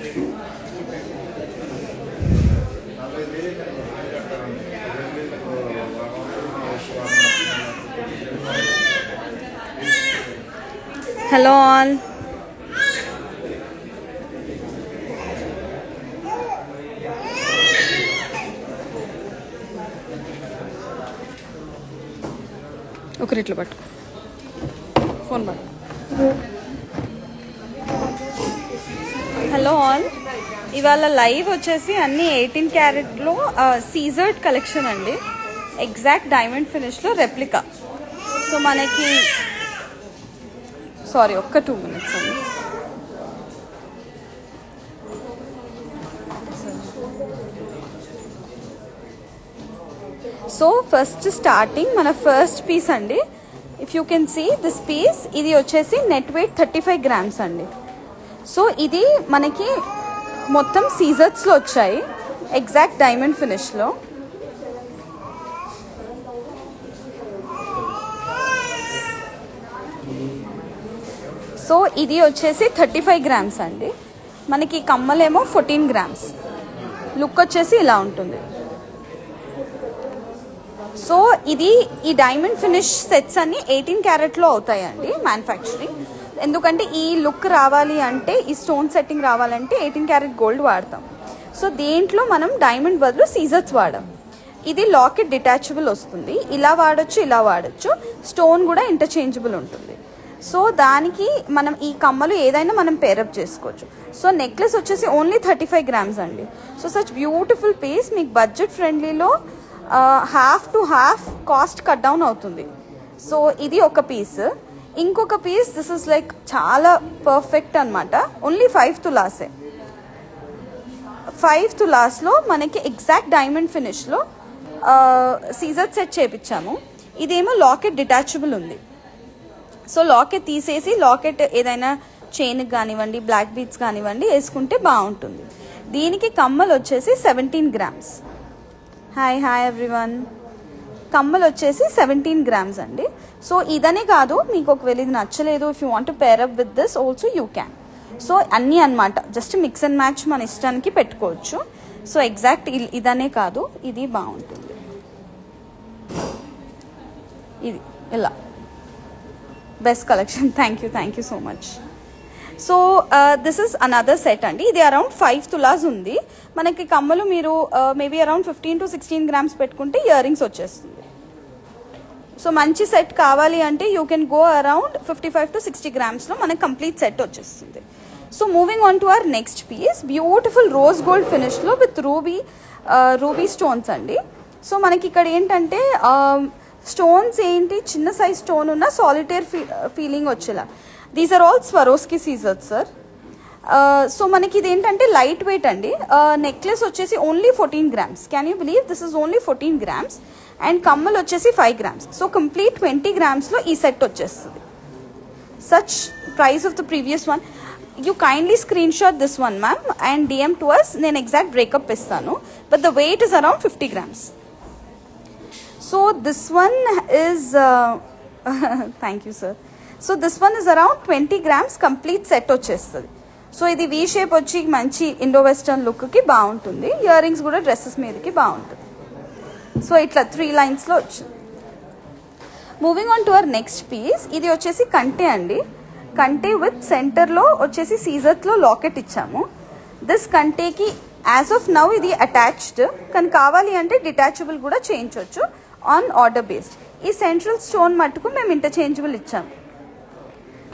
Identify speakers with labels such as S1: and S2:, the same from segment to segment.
S1: Hello all. Okay, ఇట్లా పట్టుకో phone పట్టు. హలో ఆల్, ఇవాళ లైవ్ వచ్చేసి అన్ని 18 క్యారెట్లో సీజర్డ్ కలెక్షన్ అండి. ఎగ్జాక్ట్ డైమండ్ ఫినిష్లో రెప్లికా. సో మనకి సారీ ఒక్క 2 minutes అండి. సో ఫస్ట్ స్టార్టింగ్ మన ఫస్ట్ పీస్ అండి. If you can see this piece, ఇది వచ్చేసి నెట్ వెయిట్ 35 grams అండి. సో ఇది మనకి మొత్తం సీజర్స్లో వచ్చాయి, ఎగ్జాక్ట్ డైమండ్ ఫినిష్లో. సో ఇది వచ్చేసి 35 grams అండి. మనకి కమ్మలేమో 14 grams. లుక్ వచ్చేసి ఇలా ఉంటుంది. సో ఇది ఈ డైమండ్ ఫినిష్ సెట్స్ అన్ని 18 క్యారెట్లో అవుతాయండి మ్యానుఫ్యాక్చరింగ్. ఎందుకంటే ఈ లుక్ రావాలి అంటే, ఈ స్టోన్ సెట్టింగ్ రావాలంటే 18 క్యారెట్ గోల్డ్ వాడతాం. సో దేంట్లో మనం డైమండ్ బదులు సీజర్స్ వాడాం. ఇది లాకెట్ డిటాచబుల్ వస్తుంది, ఇలా వాడచ్చు ఇలా వాడచ్చు. స్టోన్ కూడా ఇంటర్చేంజబుల్ ఉంటుంది. సో దానికి మనం ఈ కమ్మలు ఏదైనా మనం పేరప్ చేసుకోవచ్చు. సో నెక్లెస్ వచ్చేసి ఓన్లీ 35 grams అండి. సో సచ్ బ్యూటిఫుల్ పీస్, మీకు బడ్జెట్ ఫ్రెండ్లీలో half to half cost cut down అవుతుంది. సో ఇది ఒక పీస్. ఇంకొక పీస్ దిస్ ఇస్ లైక్ చాలా పర్ఫెక్ట్ అనమాట. ఓన్లీ 5 తులాసే. 5 తులాస్లో మనకి ఎగ్జాక్ట్ డైమండ్ ఫినిష్లో సీజర్ సెట్ చేపించాము. ఇదేమో లాకెట్ డిటాచబుల్ ఉంది. సో లాకెట్ తీసేసి లాకెట్ ఏదైనా చైన్కి కానివ్వండి, బ్లాక్ బీడ్స్ కానివ్వండి వేసుకుంటే బాగుంటుంది. దీనికి కమ్మలు వచ్చేసి 17 grams. Hi everyone. కమ్మలు వచ్చేసి 17 grams అండి. సో ఇదనే కాదు, మీకు ఒకవేళ ఇది నచ్చలేదు, if you want to pair up with this also you can. So అన్నీ అనమాట, జస్ట్ మిక్స్ అండ్ మ్యాచ్ మన ఇష్టానికి పెట్టుకోవచ్చు. సో ఎగ్జాక్ట్ ఇదనే కాదు, ఇది బాగుంటుంది. ఇది ఇలా best collection. Thank you so much. So this is another set అండి. ఇది అరౌండ్ 5 తులాస్ ఉంది. మనకి కమ్మలు మీరు మేబీ అరౌండ్ 15 to 16 grams పెట్టుకుంటే ఇయర్ రింగ్స్ వచ్చేస్తుంది. సో మంచి సెట్ కావాలి అంటే you can go around 55 to 60 grams మనకి కంప్లీట్ సెట్ వచ్చేస్తుంది. So moving on to our next piece, beautiful rose gold ఫినిష్లో విత్ రూబీ స్టోన్స్ అండి. సో మనకి ఇక్కడ ఏంటంటే స్టోన్స్ ఏంటి, చిన్న సైజ్ స్టోన్ ఉన్న సాలిటేర్ ఫీలింగ్ వచ్చేలా. These are all Swarovski seizers sir. So మనకి ఇది ఏంటంటే లైట్ వెయిట్ అండి. నెక్లెస్ వచ్చేసి only 14 grams. Can you believe this is only 14 grams. And కమ్మలు వచ్చేసి 5 grams. సో కంప్లీట్ 20 grams ఈ సెట్ వచ్చేస్తుంది. Such price of the previous one. You kindly screenshot this one ma'am and DM to us. నేను exact breakup ఇస్తాను. But the weight is around 50 grams. So this one is thank you sir. So this one is around 20 grams complete set వచ్చేస్తుంది. So ఇది V shape వచ్చి మంచి Indo western లుక్కి బాగుంటుంది. Ear rings కూడా dresses మీదకి బాగుంటుంది. So ఇట్లా 3 లైన్స్లో వచ్చింది. Moving on to our next piece, ఇది వచ్చేసి కంటే అండి. కంటే విత్ సెంటర్లో వచ్చేసి సీజర్లో లాకెట్ ఇచ్చాము. దిస్ కంటేకి యాజ్ ఆఫ్ నౌ ఇది అటాచ్డ్, కానీ కావాలి అంటే డిటాచబుల్ కూడా చేయించవచ్చు ఆన్ ఆర్డర్ బేస్డ్. ఈ సెంట్రల్ స్టోన్ మట్టుకు మేము ఇంటర్చేంజబుల్ ఇచ్చాము.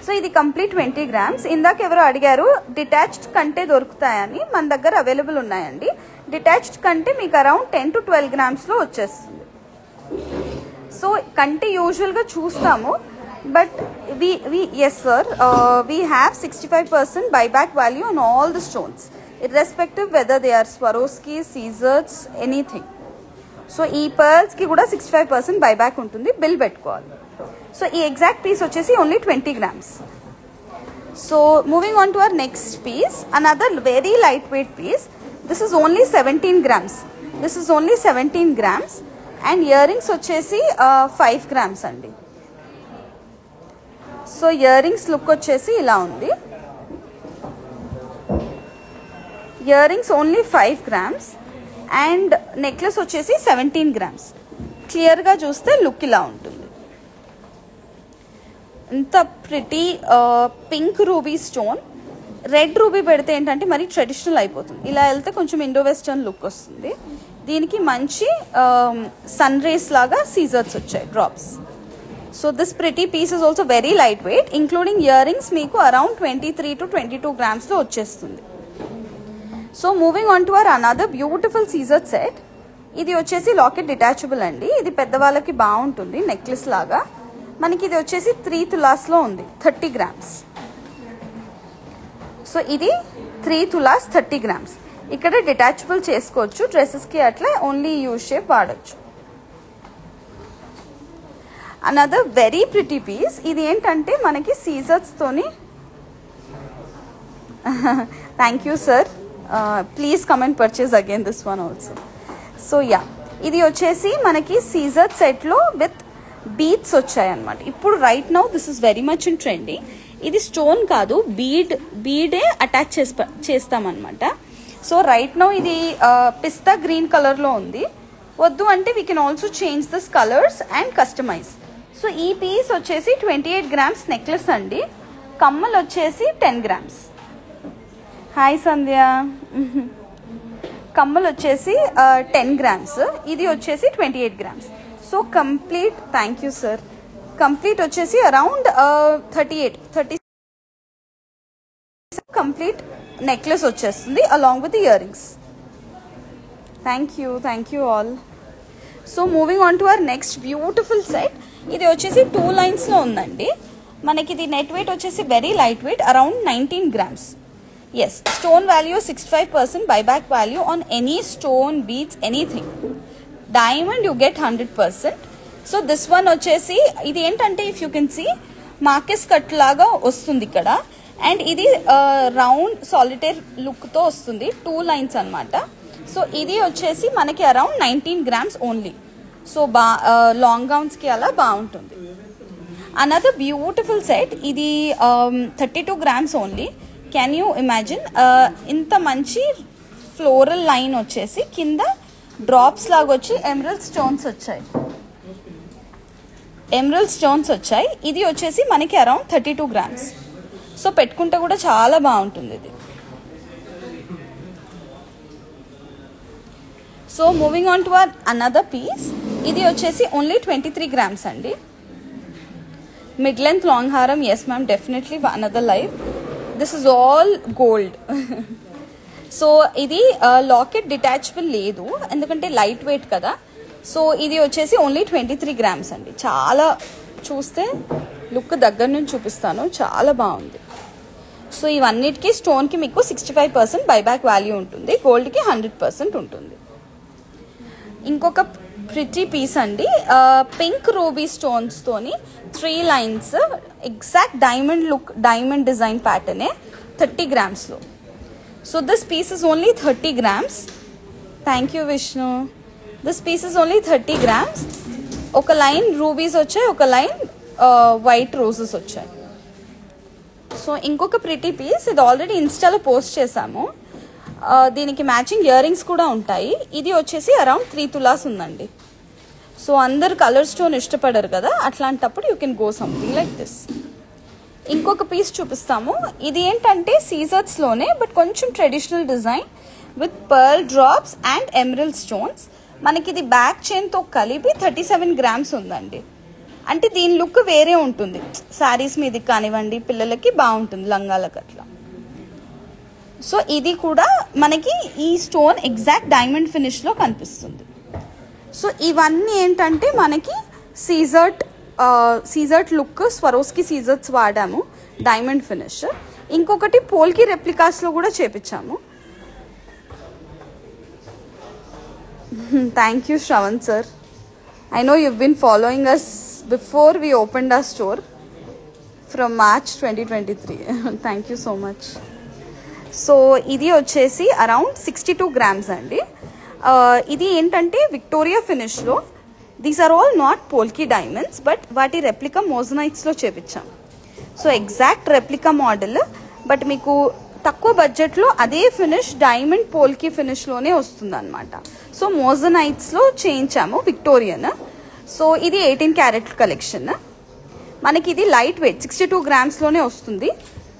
S1: సో ఇది కంప్లీట్ 20 grams. ఇందాక ఎవరో అడిగారు డిటాచ్డ్ కంటే దొరుకుతాయని, మన దగ్గర అవైలబుల్ ఉన్నాయండి. డిటాచ్డ్ కంటే మీకు అరౌండ్ 10 to 12 grams వచ్చేస్తుంది. సో కంటే యూజువల్గా చూస్తాము, but yes sir, we have 65% buyback value on all the stones, irrespective whether they are Swarovski, seizers, anything. So ఈ పర్ల్స్కి కూడా 65% బైబ్యాక్ ఉంటుంది, బిల్ పెట్టుకోవాలి. సో ఈ ఎగ్జాక్ట్ పీస్ వచ్చేసి only 20 grams. So moving on to our next piece, another very light weight piece. This is only 17 grams. And earrings వచ్చేసి 5 grams అండి. So ear rings look వచ్చేసి ఇలా ఉంది. Ear rings only 5 grams and necklace వచ్చేసి 17 grams. క్లియర్గా చూస్తే look ఇలా ఉంటుంది. ఇంత pretty pink ruby stone. Red ruby పెడితే ఏంటంటే మరి ట్రెడిషనల్ అయిపోతుంది. ఇలా వెళ్తే కొంచెం ఇండో వెస్టర్న్ లుక్ వస్తుంది. దీనికి మంచి సన్ రేస్ లాగా సీజర్స్ వచ్చాయి, drops. So this pretty piece is also very light weight, including earrings మీకు అరౌండ్ 23 to 22 grams లో వచ్చేస్తుంది. So moving on to our another beautiful seizer set. ఇది వచ్చేసి లాకెట్ డిటాచబుల్ అండి. ఇది పెద్దవాళ్ళకి బాగుంటుంది, నెక్లెస్ లాగా. మనకి ఇది వచ్చేసి 3 tulas లో ఉంది, 30 grams. సో ఇది 3 tulas 30 grams. ఇక్కడ డిటాచబుల్ చేసుకోవచ్చు, డ్రెస్సెస్కి అట్లా ఓన్లీ యూ షేప్ వాడచ్చు. Another very pretty piece. ఇది ఏంటంటే మనకి సీజర్స్తోని thank you sir, please come and purchase again this one also. So ya, ఇది వచ్చేసి మనకి సీజర్ సెట్లో విత్ బీడ్స్ వచ్చాయన్నమాట. ఇప్పుడు right now this is very much in trending. ఇది స్టోన్ కాదు, బీడే అటాచ్ చేస్తామన్నమాట. సో రైట్ నౌ ఇది పిస్తా గ్రీన్ కలర్లో ఉంది. వద్దు అంటే we can also change this colours and customise. So ఈ పీస్ వచ్చేసి 28 grams నెక్లెస్ అండి. కమ్మలు వచ్చేసి 10 grams. హాయ్ సంధ్య. కమ్మలు వచ్చేసి 10 grams. ఇది వచ్చేసి 28 grams. So complete, thank you sir, complete వచ్చేసి అరౌండ్ 30 కంప్లీట్ నెక్లెస్ వచ్చేస్తుంది along with earrings. Thank you all. So moving on to our next beautiful set. ఇది వచ్చేసి 2 lines లో ఉందండి. మనకి ఇది నెట్ వెయిట్ వచ్చేసి very light weight, around 19 grams. Yes, stone value 65%, buyback value on any stone, beads, anything. Diamond you get 100%. So this one వచ్చేసి ఇది ఏంటంటే if you can see marquise cut లాగా వస్తుంది ఇక్కడ. అండ్ ఇది రౌండ్ సాలిటేర్ లుక్తో వస్తుంది, 2 lines అనమాట. సో ఇది వచ్చేసి మనకి around 19 grams only. So long గౌన్స్కి అలా బాగుంటుంది. Another beautiful set. ఇది 32 grams only. Can you imagine, ఇంత మంచి ఫ్లోరల్ లైన్ వచ్చేసి కింద డ్రాప్స్ లాగా వచ్చి ఎమరల్డ్ స్టోన్స్ వచ్చాయి. ఇది వచ్చేసి మనకి అరౌండ్ 32 grams. సో పెట్టుకుంటే కూడా చాలా బాగుంటుంది ఇది. So moving on to another piece. ఇది వచ్చేసి ఓన్లీ 23 grams అండి. మిడ్ లెంత్ లాంగ్ హారం. Yes ma'am, definitely another live. This is all gold. So ఇది లాకెట్ డిటాచబుల్ లేదు, ఎందుకంటే లైట్ వెయిట్ కదా. సో ఇది వచ్చేసి ఓన్లీ 23 grams అండి. చాలా చూస్తే లుక్ దగ్గర నుంచి చూపిస్తాను, చాలా బాగుంది. సో ఇవన్నిటికీ స్టోన్కి మీకు 65% బైబ్యాక్ వాల్యూ ఉంటుంది, గోల్డ్కి 100% ఉంటుంది. ఇంకొక ప్రిటీ పీస్ అండి, పింక్ రూబీ స్టోన్స్తోని 3 lines, exact diamond look, diamond design ప్యాటర్నే, 30 grams. So this piece is only 30 grams. Thank you Vishnu. This piece is only 30 grams. ఒక లైన్ రూబీస్ వచ్చాయి, ఒక లైన్ వైట్ రోజెస్ వచ్చాయి. సో ఇంకొక pretty piece, ఇది already ఇన్స్టాలో post చేసాము. దీనికి మ్యాచింగ్ ఇయర్ రింగ్స్ కూడా ఉంటాయి. ఇది వచ్చేసి అరౌండ్ 3 tulas ఉందండి. సో అందరు కలర్ స్టోన్ ఇష్టపడరు కదా, అట్లాంటప్పుడు you can go something like this. ఇంకొక పీస్ చూపిస్తాము. ఇది ఏంటంటే సీజర్స్లోనే బట్ కొంచెం traditional design with pearl drops and emerald stones. మనకి ఇది బ్యాక్ చైన్తో కలిపి 37 grams ఉందండి. అంటే దీని లుక్ వేరే ఉంటుంది, శారీస్ మీదకి కానివ్వండి, పిల్లలకి బాగుంటుంది, లంగాలకు అట్లా. సో ఇది కూడా మనకి ఈ స్టోన్ ఎగ్జాక్ట్ డైమండ్ ఫినిష్లో కనిపిస్తుంది. సో ఇవన్నీ ఏంటంటే మనకి సీజర్ట్ లుక్, స్వరోస్కి సీజర్స్ వాడాము, డైమండ్ ఫినిష్. ఇంకొకటి పోల్కి రెప్లికాస్లో కూడా చేపించాము. Thank you Shravan sir. I know you've been following us before we opened our store from March 2023. Thank you so much. So ఇది వచ్చేసి అరౌండ్ 62 grams అండి. ఇది ఏంటంటే విక్టోరియా ఫినిష్లో. These are all not polki diamonds, but వాటి రెప్లికా మోజనైట్స్లో చేపించాం. So exact replica model, but మీకు తక్కువ బడ్జెట్లో అదే ఫినిష్ డైమండ్ పోల్కి ఫినిష్లోనే వస్తుంది అనమాట. సో మోజనైట్స్లో చేయించాము విక్టోరియన్. సో ఇది 18 క్యారెట్ కలెక్షన్. మనకి ఇది లైట్ వెయిట్ 62 గ్రామ్స్లోనే వస్తుంది.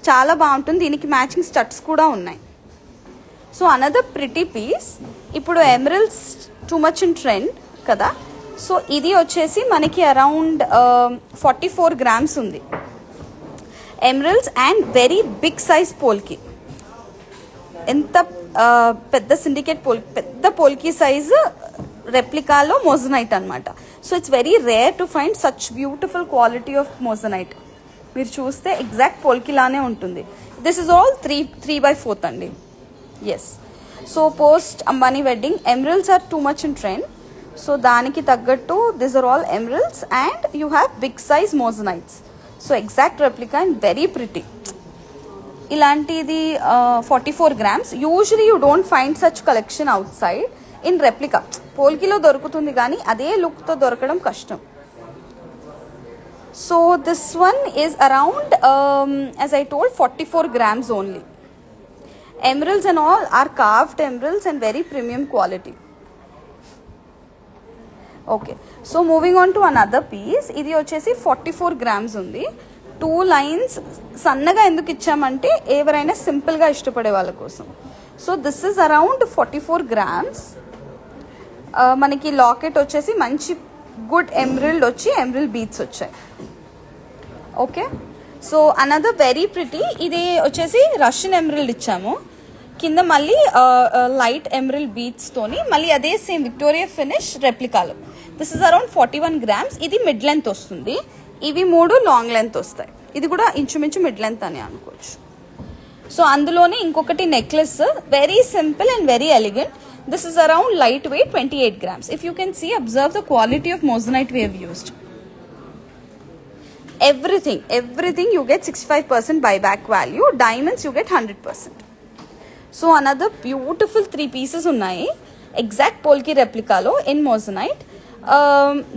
S1: చాలా బాగుంటుంది. దీనికి మ్యాచింగ్ స్టడ్స్ కూడా ఉన్నాయి. So another pretty piece. ఇప్పుడు emeralds too much in trend కదా. సో ఇది వచ్చేసి మనకి అరౌండ్ 44 గ్రామ్స్ ఉంది. Emeralds and very big size polki. ఎంత పెద్ద సిండికేట్ పెద్ద పోల్కి సైజ్ రెప్లికాలో మోజనైట్ అనమాట. So it's very rare to find such beautiful quality of moissanite. మీరు చూస్తే ఎగ్జాక్ట్ పోల్కిలానే ఉంటుంది. దిస్ ఇస్ ఆల్ 3/4 అండి. Yes. So post Ambani wedding emeralds are too much in trend. So దానికి తగ్గట్టు this are all emeralds and you have big size moissanites. So exact replica and very pretty. ఇలాంటిది 44 grams. Usually you don't find such collection outside in replica. పోల్కిలో దొరుకుతుంది కానీ అదే లుక్తో దొరకడం కష్టం. So this one is around as I told 44 grams only. Emeralds and all are carved emeralds and very premium quality. Okay. So moving on to another piece. ఇది వచ్చేసి 44 grams ఉంది. 2 lines సన్నగా ఎందుకు ఇచ్చామంటే ఎవరైనా సింపుల్గా ఇష్టపడే వాళ్ళ కోసం. So this is around 44 grams. మనకి లాకెట్ వచ్చేసి మంచి గుడ్ ఎమరల్డ్ వచ్చి ఎమరల్డ్ బీట్స్ వచ్చాయి. Okay. So another very pretty. ఇది వచ్చేసి రష్యన్ ఎమరల్డ్ ఇచ్చాము. కింద మళ్ళీ లైట్ ఎమరల్డ్ బీట్స్తోని మళ్ళీ అదే సేమ్ విక్టోరియా ఫినిష్ రెప్లికాలో. This is around 41 grams. ఇది మిడ్ లెంత్ వస్తుంది. ఇవి 3 లాంగ్ లెంత్ వస్తాయి. ఇది కూడా ఇంచుమించు మిడ్ లెంత్ అని అనుకోవచ్చు. సో అందులోనే ఇంకొకటి necklace, very simple and very elegant. This is around light weight 28 grams. If you can see, observe the quality of moissanite we have used. Everything you get 65% buyback value. Diamonds you get 100%. So another beautiful 3 pieces ఉన్నాయి exact polki replica lo in moissanite.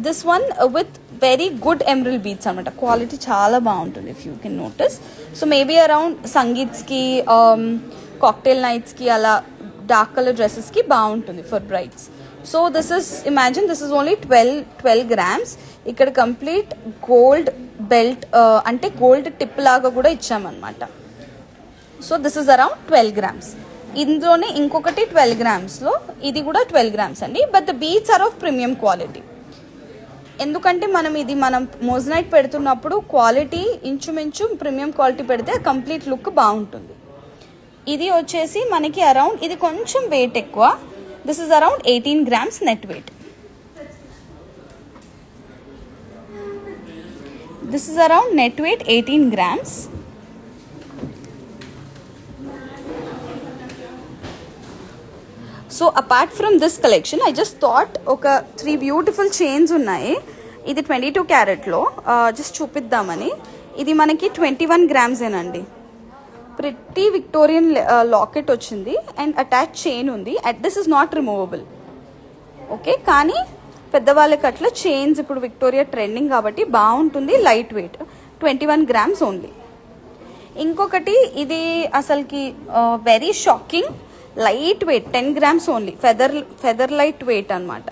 S1: This one with very good emerald beads అనమాట. Quality చాలా బాగుంటుంది if you can notice. So maybe around సంగీత్స్ కి cocktail nights కి అలా dark colour dresses కి బాగుంటుంది for brides. So this is, imagine this is only 12 grams. ఇక్కడ complete gold belt అంటే గోల్డ్ టిప్ లాగా కూడా ఇచ్చామన్నమాట. So this is around 12 grams. ఇందులోనే ఇంకొకటి 12 grams లో, ఇది కూడా 12 grams అండి. But the beads are of premium quality. ఎందుకంటే మనం మోజనైట్ పెడుతున్నప్పుడు క్వాలిటీ ఇంచుమించు ప్రీమియం క్వాలిటీ పెడితే కంప్లీట్ లుక్ బాగుంటుంది. ఇది వచ్చేసి మనకి అరౌండ్, ఇది కొంచెం వెయిట్ ఎక్కువ. This is around 18 grams net weight. This is around net weight 18 grams. So apart from this collection, I just thought oka 3 beautiful chains ఉన్నాయి. ఇది 22 carat లో just చూపిద్దామని. ఇది మనకి 21 grams ఏనండి. pretty Victorian locket వచ్చింది and attached chain ఉంది. This is not removable. Okay, కానీ పెద్దవాళ్ళకి అట్లా చైన్స్ ఇప్పుడు విక్టోరియా ట్రెండింగ్ కాబట్టి బాగుంటుంది. Light weight 21 grams only. ఇంకొకటి ఇది అసలుకి very shocking, light weight 10 grams only. Feather light weight అనమాట.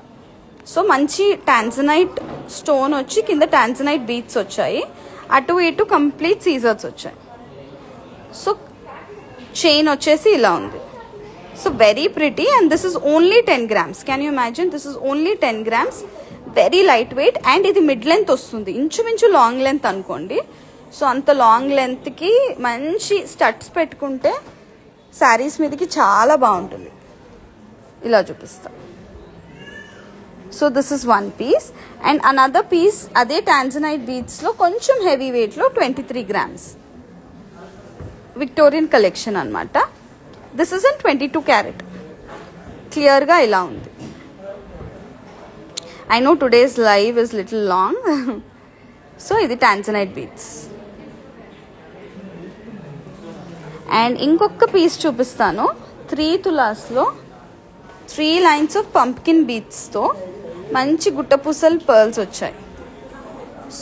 S1: సో మంచి టాన్జనైట్ స్టోన్ వచ్చి కింద టాన్జనైట్ బీట్స్ వచ్చాయి. అటు ఇటు కంప్లీట్ సీజర్స్ వచ్చాయి. సో చైన్ వచ్చేసి ఇలా ఉంది. So very pretty, and this is only 10 grams. Can you imagine? This is only 10 grams. Very lightweight, and ఇది mid length వస్తుంది. ఇంచుమించు లాంగ్ లెంత్ అనుకోండి. సో అంత లాంగ్ లెంత్కి మంచి స్టడ్స్ పెట్టుకుంటే శారీస్ మీదకి చాలా బాగుంటుంది. ఇలా చూపిస్తా. So this is one piece and another piece అదే టాన్జనైట్ బీడ్స్లో కొంచెం హెవీ వెయిట్లో 23 grams విక్టోరియన్ కలెక్షన్ అనమాట. This is in 22 carat. క్లియర్గా ఇలా ఉంది. I know today's live is little long. So ఇది టాన్జనైట్ బీడ్స్. అండ్ ఇంకొక పీస్ చూపిస్తాను. 3 తులాస్లో 3 lines ఆఫ్ పంప్కిన్ బీడ్స్తో మంచి గుట్టపూసల్ పర్ల్స్ వచ్చాయి.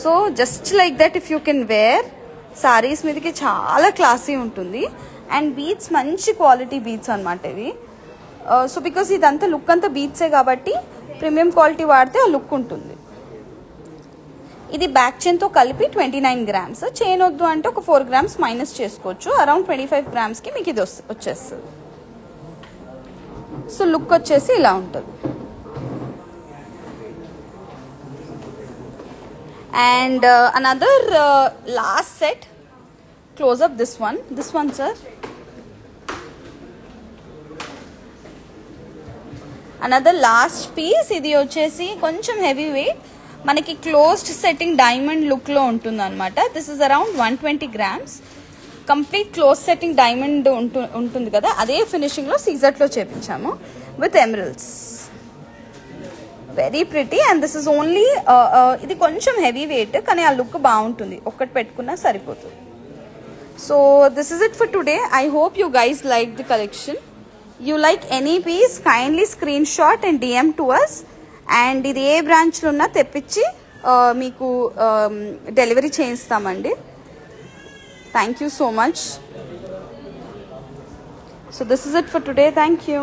S1: So just like that if you can wear, saris మీదకి చాలా క్లాసీ ఉంటుంది. అండ్ బీడ్స్ మంచి క్వాలిటీ బీడ్స్ అనమాట ఇవి. సో బికాస్ ఇదంతా లుక్ అంతా బీడ్సే కాబట్టి ప్రీమియం క్వాలిటీ వాడితే ఆ లుక్ ఉంటుంది. ఇది బ్యాక్ చైన్తో కలిపి 29 grams. చైన్ వద్దు అంటే ఒక 4 grams మైనస్ చేసుకోవచ్చు. అరౌండ్ 25 gramsకి మీకు ఇది వచ్చేస్తుంది. సో లుక్ వచ్చేసి ఇలా ఉంటుంది. And another last set, close up this one sir. Another last piece. ఇది వచ్చేసి కొంచెం హెవీ వెయిట్, మనకి క్లోజ్డ్ సెట్టింగ్ డైమండ్ లుక్లో ఉంటుంది అనమాట. This is around 120 grams. Complete close setting diamond ఉంటుంది కదా, అదే ఫినిషింగ్లో సీజర్ట్లో చేపించాము with emeralds. Very pretty. And this is only, ఇది కొంచెం హెవీ వెయిట్ కానీ ఆ లుక్ బాగుంటుంది, ఒక్కటి పెట్టుకున్నా సరిపోతుంది. So this is it for today. I hope you guys like the collection. You like any piece, kindly screenshot and DM to us. And ఇది ఏ బ్రాంచ్లో ఉన్నా తెప్పించి మీకు డెలివరీ చేయిస్తామండి. Thank you so much. So this is it for today. Thank you.